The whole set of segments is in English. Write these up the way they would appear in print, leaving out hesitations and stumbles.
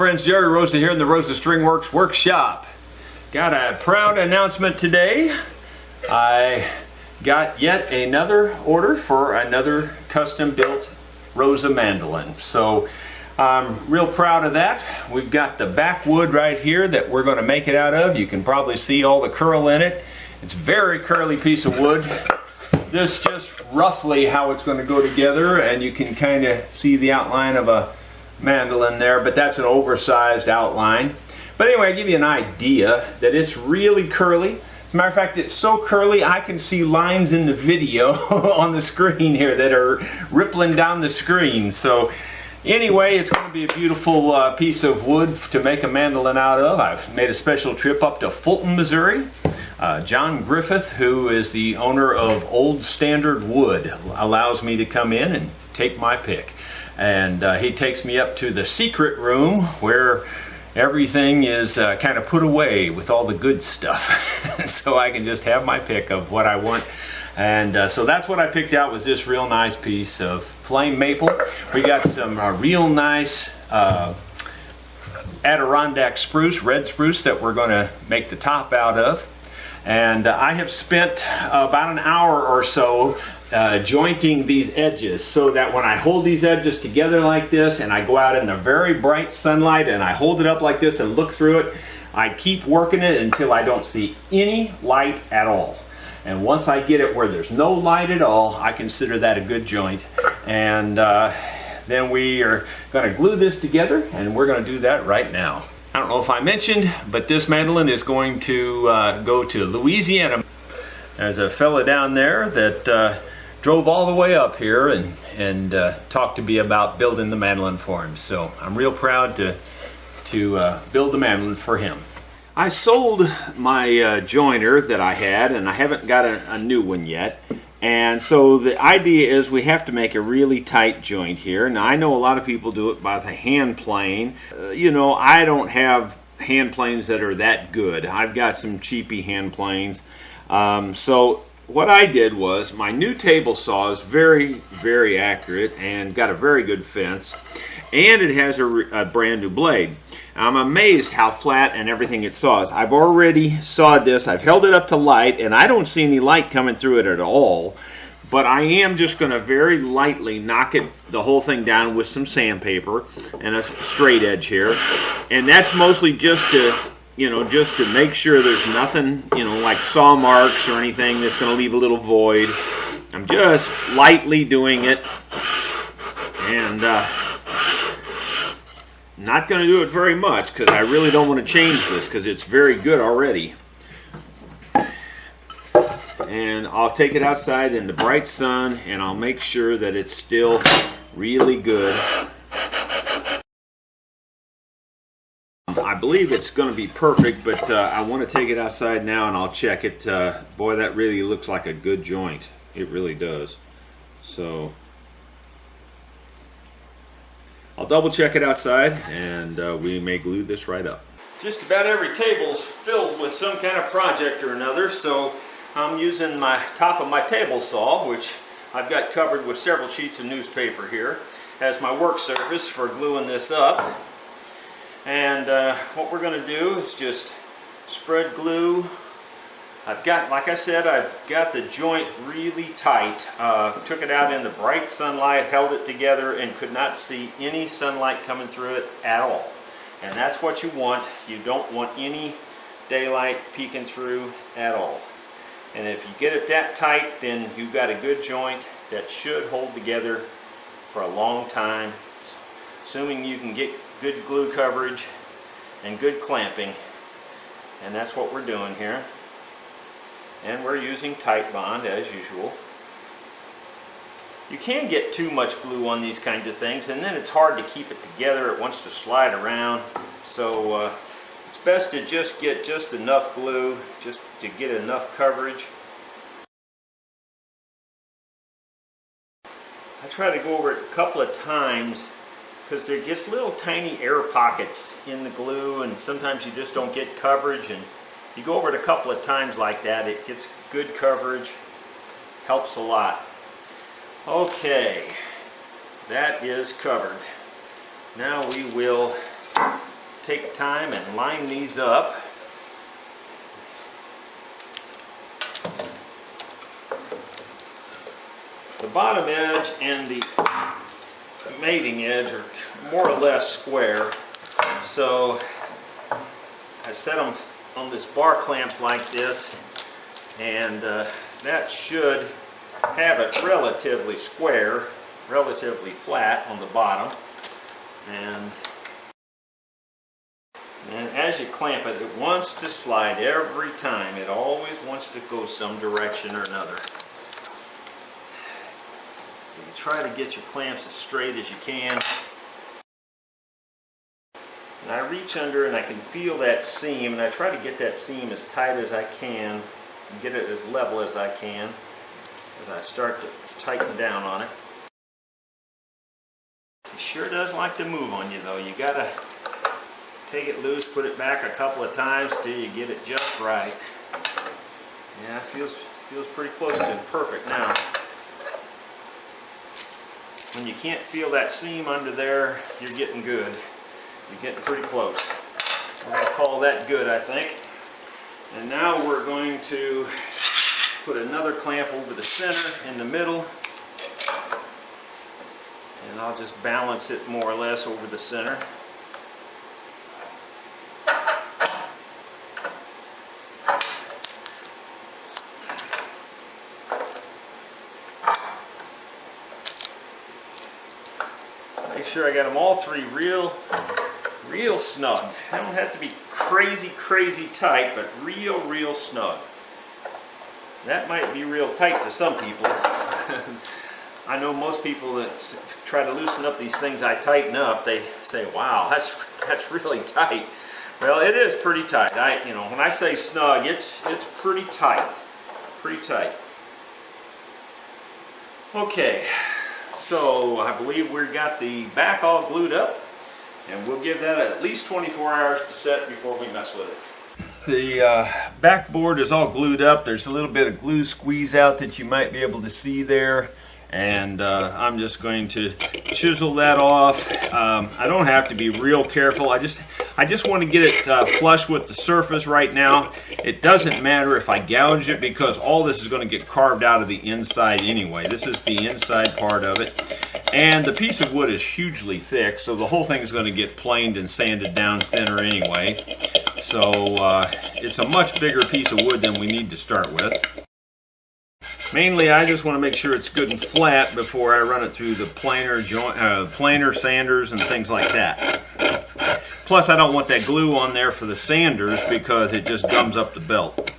friends, Jerry Rosa here in the Rosa String Works workshop. Got a proud announcement today. I got yet another order for another custom built Rosa Mandolin. So I'm real proud of that. We've got the backwood right here that we're going to make it out of. You can probably see all the curl in it. It's a very curly piece of wood. This just roughly how it's going to go together, and you can kind of see the outline of a mandolin there, but that's an oversized outline. But anyway, I give you an idea that it's really curly. As a matter of fact, it's so curly I can see lines in the video on the screen here that are rippling down the screen. So anyway, it's going to be a beautiful piece of wood to make a mandolin out of. I've made a special trip up to Fulton, Missouri. John Griffith, who is the owner of Old Standard Wood, allows me to come in and take my pick. And he takes me up to the secret room where everything is kind of put away with all the good stuff. So I can just have my pick of what I want. And so that's what I picked out, was this real nice piece of flame maple. We got some real nice Adirondack spruce, red spruce, that we're going to make the top out of. And I have spent about an hour or so jointing these edges, so that when I hold these edges together like this and I go out in the very bright sunlight and I hold it up like this and look through it, I keep working it until I don't see any light at all. And once I get it where there's no light at all, I consider that a good joint. And then we are going to glue this together, and we're going to do that right now. I don't know if I mentioned, but this mandolin is going to go to Louisiana. There's a fella down there that drove all the way up here and talked to me about building the mandolin for him. So I'm real proud to build the mandolin for him. I sold my joiner that I had, and I haven't got a new one yet. And so the idea is we have to make a really tight joint here. Now, I know a lot of people do it by the hand plane. You know, I don't have hand planes that are that good. I've got some cheapy hand planes. So what I did was, my new table saw is very, very accurate and got a very good fence. And it has a brand new blade. I'm amazed how flat and everything it saws. I've already sawed this. I've held it up to light, and I don't see any light coming through it at all. But I am just going to very lightly knock the whole thing down with some sandpaper and a straight edge here. And that's mostly just to make sure there's nothing, like saw marks or anything that's going to leave a little void. I'm just lightly doing it, and not going to do it very much because I really don't want to change this because it's very good already. And I'll take it outside in the bright sun, and I'll make sure that it's still really good. I believe it's going to be perfect, but I want to take it outside now and I'll check it. Boy, that really looks like a good joint. It really does. So I'll double check it outside, and we may glue this right up. Just about every table's filled with some kind of project or another, so I'm using my top of my table saw, which I've got covered with several sheets of newspaper here, as my work surface for gluing this up. And what we're going to do is just spread glue. Like I said, I've got the joint really tight. Took it out in the bright sunlight, held it together, and could not see any sunlight coming through it at all. And that's what you want. You don't want any daylight peeking through at all. And if you get it that tight, then you've got a good joint that should hold together for a long time, assuming you can get good glue coverage and good clamping. And that's what we're doing here. And we're using Tight Bond as usual. You can get too much glue on these kinds of things, and then it's hard to keep it together. It wants to slide around. So it's best to just get just enough glue, just to get enough coverage. I try to go over it a couple of times because there gets little tiny air pockets in the glue, and sometimes you just don't get coverage. And you go over it a couple of times like that, it gets good coverage, helps a lot. Okay, that is covered. Now we will take time and line these up. The bottom edge and the mating edge are more or less square, so I set them on this bar clamps like this, and that should have it relatively square, relatively flat on the bottom. And as you clamp it, it wants to slide every time. It always wants to go some direction or another. So you try to get your clamps as straight as you can. And I reach under and I can feel that seam, and I try to get that seam as tight as I can and get it as level as I can as I start to tighten down on it. It sure does like to move on you though. You gotta take it loose, put it back a couple of times till you get it just right. Yeah, it feels pretty close to perfect now. When you can't feel that seam under there, you're getting good. You're getting pretty close. We're going to call that good, I think. And now we're going to put another clamp over the center in the middle. And I'll just balance it more or less over the center. Make sure I got them all three real snug. They don't have to be crazy tight, but real snug. That might be real tight to some people. I know most people that try to loosen up these things I tighten up, they say, wow, that's really tight. Well, it is pretty tight. When I say snug, it's pretty tight. Pretty tight. Okay, so I believe we've got the back all glued up, and we'll give that at least 24 hours to set before we mess with it. The backboard is all glued up. There's a little bit of glue squeeze out that you might be able to see there, and I'm just going to chisel that off. I don't have to be real careful. I just want to get it flush with the surface right now. It doesn't matter if I gouge it because all this is going to get carved out of the inside anyway. This is the inside part of it. And the piece of wood is hugely thick, so the whole thing is going to get planed and sanded down thinner anyway. So it's a much bigger piece of wood than we need to start with. Mainly, I just want to make sure it's good and flat before I run it through the planer sanders and things like that. Plus, I don't want that glue on there for the sanders because it just gums up the belt.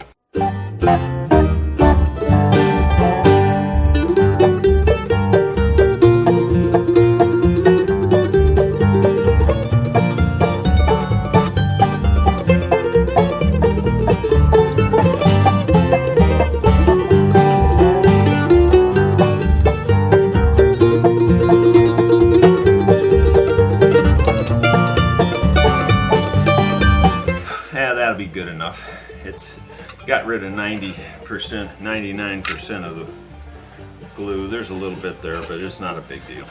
That'll be good enough. It's got rid of 90%, 99% of the glue. There's a little bit there, but it's not a big deal.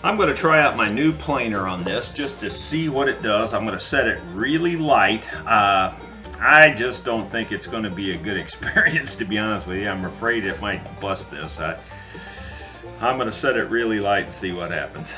I'm going to try out my new planer on this just to see what it does. I'm going to set it really light. I just don't think it's going to be a good experience, to be honest with you. I'm afraid it might bust this. I'm going to set it really light and see what happens.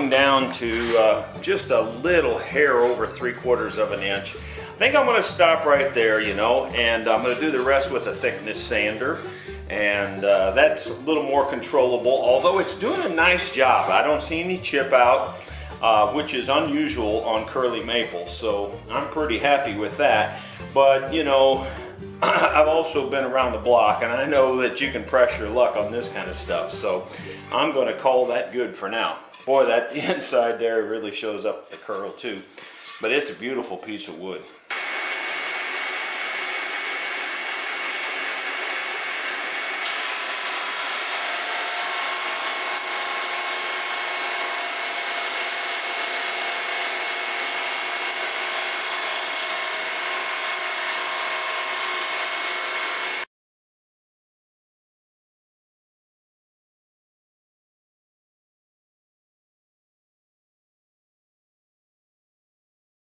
Down to just a little hair over 3/4 of an inch. I think I'm going to stop right there, and I'm going to do the rest with a thickness sander, and that's a little more controllable, although it's doing a nice job. I don't see any chip out. which is unusual on curly maple, so I'm pretty happy with that. But you know, I've also been around the block, and I know that you can press your luck on this kind of stuff, so I'm going to call that good for now. Boy, that inside there really shows up the curl too, but it's a beautiful piece of wood.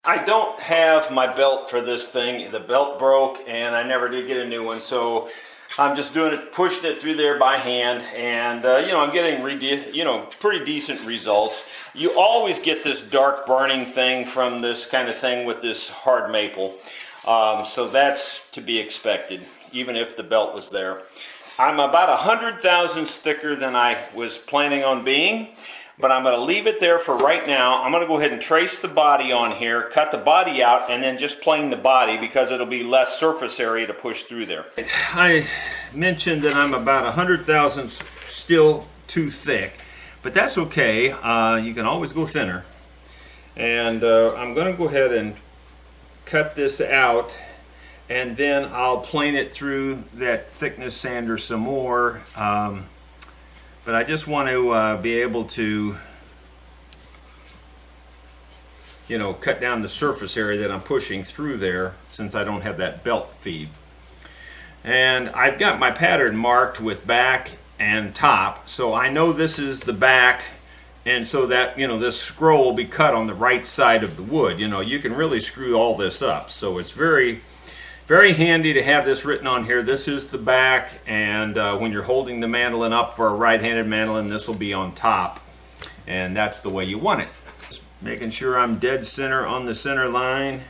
I don't have my belt for this thing. The belt broke and I never did get a new one, so I'm just doing it, pushing it through there by hand, and you know, I'm getting pretty decent results. You always get this dark burning thing from this kind of thing with this hard maple, so that's to be expected, even if the belt was there. I'm about 100 thousandths thicker than I was planning on being, but I'm going to leave it there for right now. I'm going to go ahead and trace the body on here, cut the body out, and then just plane the body because it'll be less surface area to push through there. I mentioned that I'm about 100 thousandths still too thick, but that's okay. You can always go thinner. And I'm going to go ahead and cut this out, and then I'll plane it through that thickness sander some more. But I just want to be able to, you know, cut down the surface area that I'm pushing through there, since I don't have that belt feed. And I've got my pattern marked with back and top, so I know this is the back, and so that, you know, this scroll will be cut on the right side of the wood. You know, you can really screw all this up, so it's very handy to have this written on here. This is the back, and when you're holding the mandolin up for a right-handed mandolin, this will be on top, and that's the way you want it. Just making sure I'm dead center on the center line.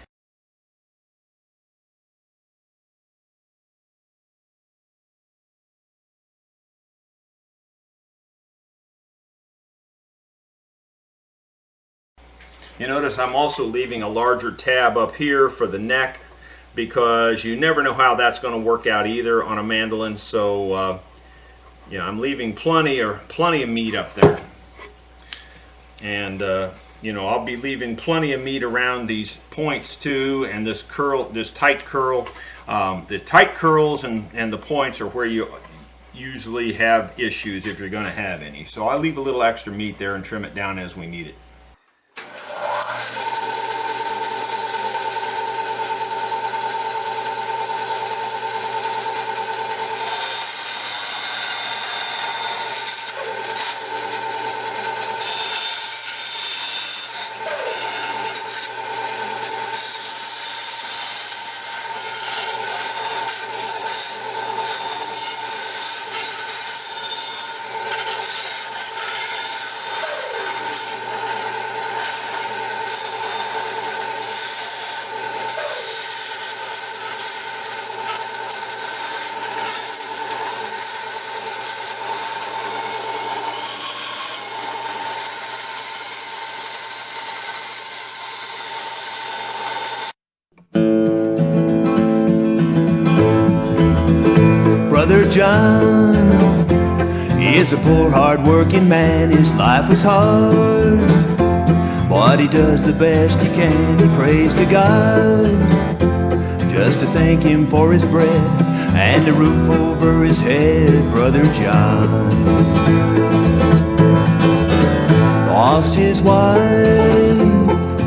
You notice I'm also leaving a larger tab up here for the neck, because you never know how that's going to work out either on a mandolin. So you know, I'm leaving plenty of meat up there, and you know, I'll be leaving plenty of meat around these points too, and this curl, this tight curl. The tight curls and the points are where you usually have issues, if you're going to have any. So I leave a little extra meat there and trim it down as we need it. Brother John is a poor, hard-working man. His life was hard, but he does the best he can. He prays to God just to thank him for his bread and a roof over his head. Brother John lost his wife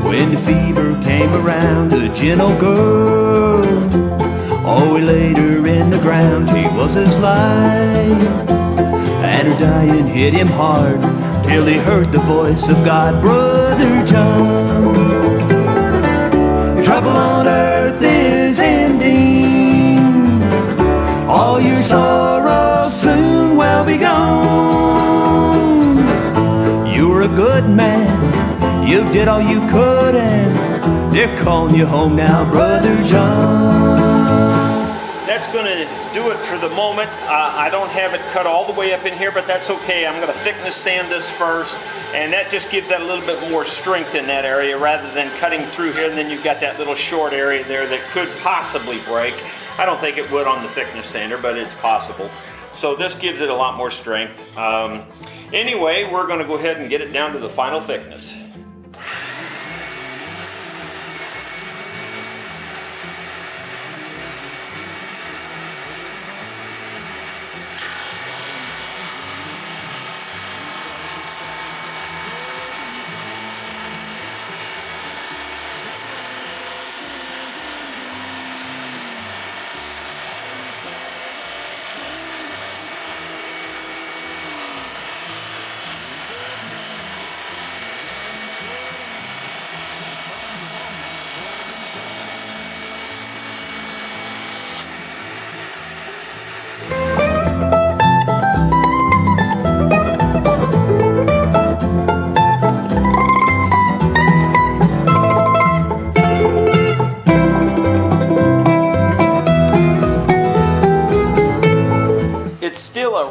when the fever came around. The gentle girl, oh, he laid her in the ground. She was his life, and her dying hit him hard, till he heard the voice of God. Brother John, trouble on earth is ending. All your sorrow soon will be gone. You were a good man, you did all you could, and they're calling you home now, Brother John. that's going to do it for the moment. I don't have it cut all the way up in here, but that's okay. I'm going to thickness sand this first, and that just gives that a little bit more strength in that area rather than cutting through here, and then you've got that little short area there that could possibly break. I don't think it would on the thickness sander, but it's possible. So this gives it a lot more strength. Anyway, we're going to go ahead and get it down to the final thickness.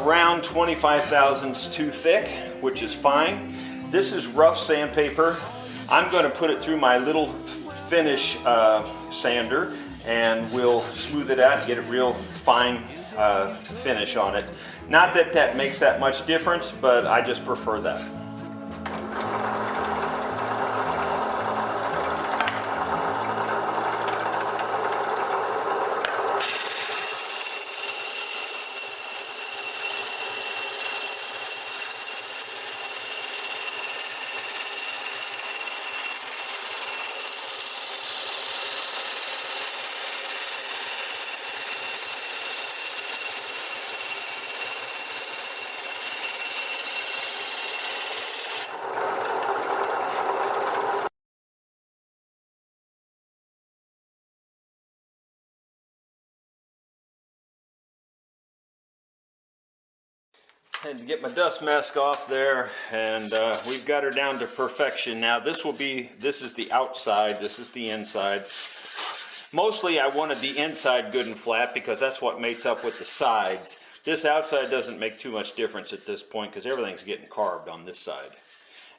Around 25 thousandths too thick, which is fine. This is rough sandpaper. I'm going to put it through my little finish sander, and we'll smooth it out and get a real fine finish on it. Not that that makes that much difference, but I just prefer that. And to get my dust mask off there, and we've got her down to perfection. Now this is the outside, this is the inside. Mostly I wanted the inside good and flat because that's what mates up with the sides. This outside doesn't make too much difference at this point because everything's getting carved on this side.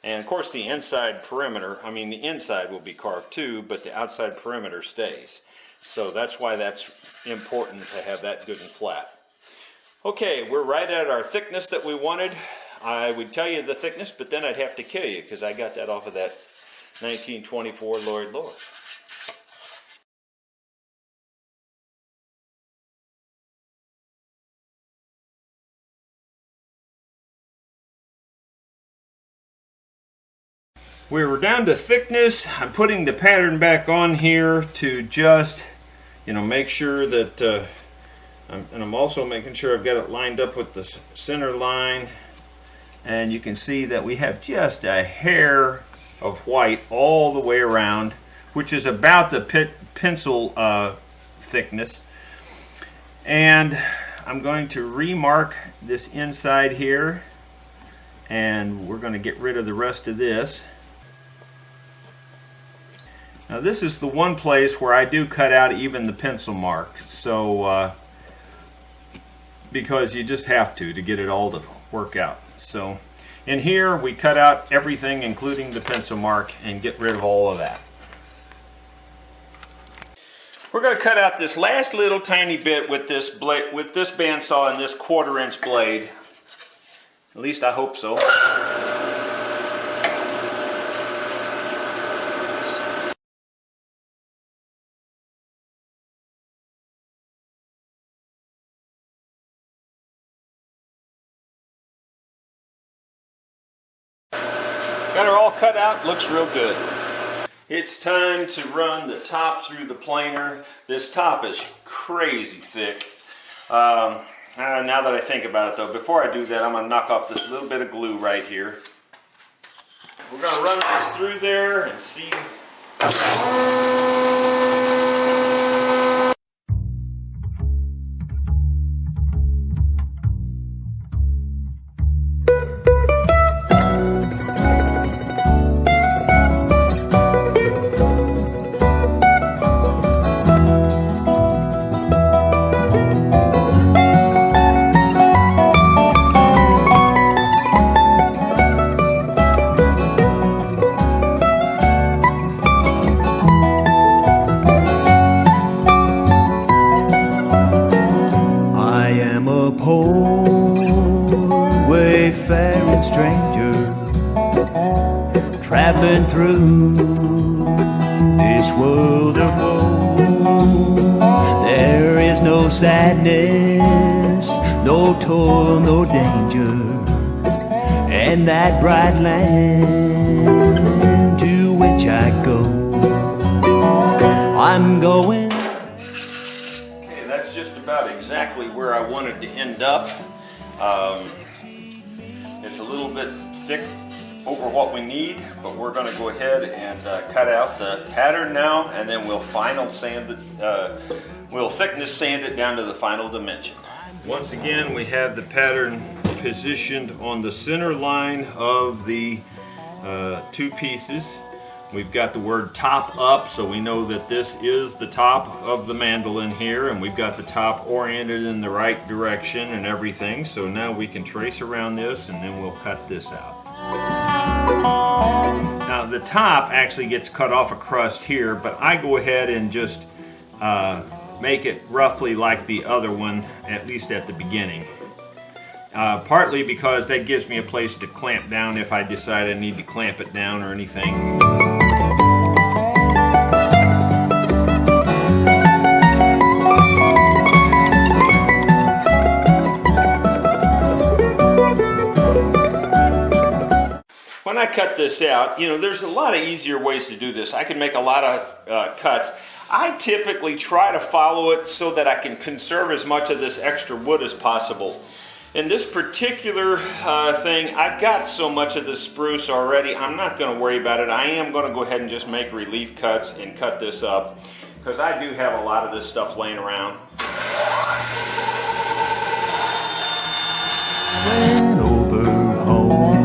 And of course the inside perimeter, I mean the inside will be carved too, but the outside perimeter stays. So that's why that's important to have that good and flat. Okay, we're right at our thickness that we wanted. I would tell you the thickness, but then I'd have to kill you because I got that off of that 1924 Lord Lord. We were down to thickness. I'm putting the pattern back on here to just, make sure that and I'm also making sure I've got it lined up with the center line, and you can see that we have just a hair of white all the way around, which is about the pencil thickness. And I'm going to remark this inside here, and we're going to get rid of the rest of this. Now this is the one place where I do cut out even the pencil mark, so because you just have to get it all to work out. So in here we cut out everything including the pencil mark and get rid of all of that. We're going to cut out this last little tiny bit with this blade, with this bandsaw and this 1/4 inch blade. At least I hope so. Got her all cut out, looks real good. It's time to run the top through the planer. This top is crazy thick. Now that I think about it though, before I do that, I'm going to knock off this little bit of glue right here. We're going to run this through there and see. rolling through this world of woe. There is no sadness, no toil, no danger, and that bright land to which I go. I'm going. Okay, that's just about exactly where I wanted to end up. It's a little bit thick over what we need, but we're going to go ahead and cut out the pattern now, and then we'll final sand it. We'll thickness sand it down to the final dimension. Once again, we have the pattern positioned on the center line of the two pieces. We've got the word top up, so we know that this is the top of the mandolin here, and we've got the top oriented in the right direction and everything. So now we can trace around this, and then we'll cut this out. Now the top actually gets cut off a crust here, but I go ahead and just make it roughly like the other one, at least at the beginning. Partly because that gives me a place to clamp down if I decide I need to clamp it down or anything. When I cut this out, you know, there's a lot of easier ways to do this. I can make a lot of cuts. I typically try to follow it so that I can conserve as much of this extra wood as possible. In this particular thing, I've got so much of this spruce already, I'm not going to worry about it. I am going to go ahead and just make relief cuts and cut this up, because I do have a lot of this stuff laying around. Went over home.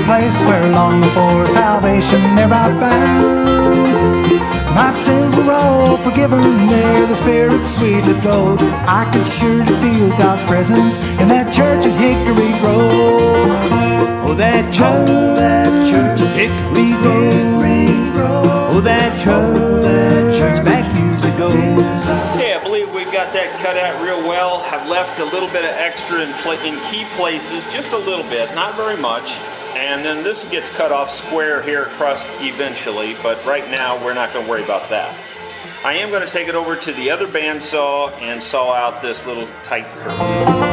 Place where long before salvation there I found my sins were all forgiven there, the Spirit sweetly flowed. I could surely feel God's presence in that church at Hickory Grove. Oh, that church at Hickory Grove. Oh, that church back years ago. Okay, I believe we've got that cut out real well. I've left a little bit of extra in key places, just a little bit, not very much. And then this gets cut off square here across eventually, but right now we're not going to worry about that. I am going to take it over to the other bandsaw and saw out this little tight curve.